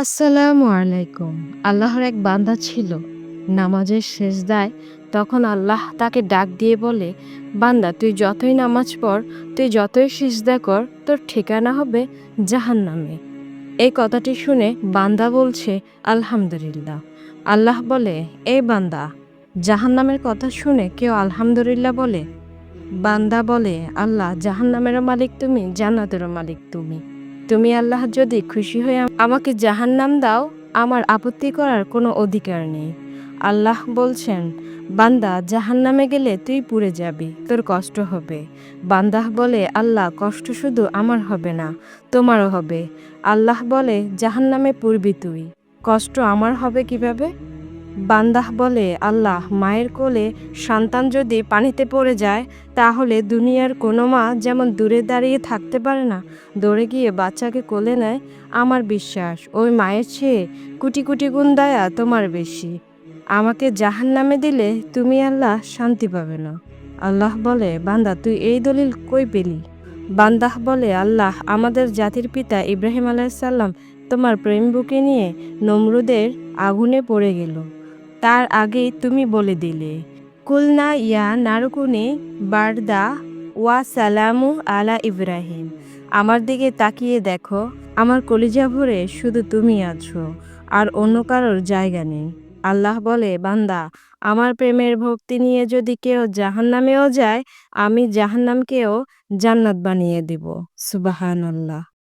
আসসালামু আলাইকুম। আল্লাহর এক বান্দা ছিল নামাজের সেজদায়। তখন আল্লাহ তাকে ডাক দিয়ে বলে, বান্দা তুই যতই নামাজ পড়, তুই যতই সিজদা কর, তোর ঠিকানা হবে জাহান্নামে। এই কথাটি শুনে বান্দা বলছে আলহামদুলিল্লাহ। আল্লাহ বলে, এই বান্দা, জাহান্নামের কথা শুনে কেউ আলহামদুলিল্লাহ বলে? বান্দা বলে, আল্লাহ, জাহান্নামেরও মালিক তুমি, জান্নাতেরও মালিক তুমি। তুমি আল্লাহ যদি খুশি হয়ে আমাকে জাহান্নাম দাও, আমার আপত্তি করার কোনো অধিকার নেই। আল্লাহ বলছেন, বান্দা, জাহান্নামে গেলে তুই পুড়ে যাবি, তোর কষ্ট হবে। বান্দা বলে, আল্লাহ, কষ্ট শুধু আমার হবে না, তোমারও হবে। আল্লাহ বলে, জাহান্নামে পুড়বি তুই, কষ্ট আমার হবে কিভাবে? বান্দাহ বলে, আল্লাহ, মায়ের কোলে সন্তান যদি পানিতে পড়ে যায়, তাহলে দুনিয়ার কোনো মা যেমন দূরে দাঁড়িয়ে থাকতে পারে না, দৌড়ে গিয়ে বাচ্চাকে কোলে নেয়, আমার বিশ্বাস ওই মায়ের চেয়ে কোটি কোটি গুণ দয়া তোমার বেশি। আমাকে জাহান্নামে দিলে তুমি আল্লাহ শান্তি পাবে না। আল্লাহ বলে, বান্দা, তুই এই দলিল কই পেলি? বান্দাহ বলে, আল্লাহ, আমাদের জাতির পিতা ইব্রাহিম আলাইসাল্লাম তোমার প্রেম বুকে নিয়ে নমরুদের আগুনে পড়ে গেল। তার আগেই তুমি বলে দিলে, কুলনা ইয়া নারকুনি বারদা ওয়া সালামু আলা ইব্রাহিম। আমার দিকে তাকিয়ে দেখো, আমার কলিজা ভরে শুধু তুমি আছো, আর অন্য কারোর জায়গা নেই। আল্লাহ বলে, বান্দা, আমার প্রেমের ভক্তি নিয়ে যদি কেউ জাহান্নামেও যায়, আমি জাহান্নামকেও জান্নাত বানিয়ে দিব। সুবহানাল্লাহ।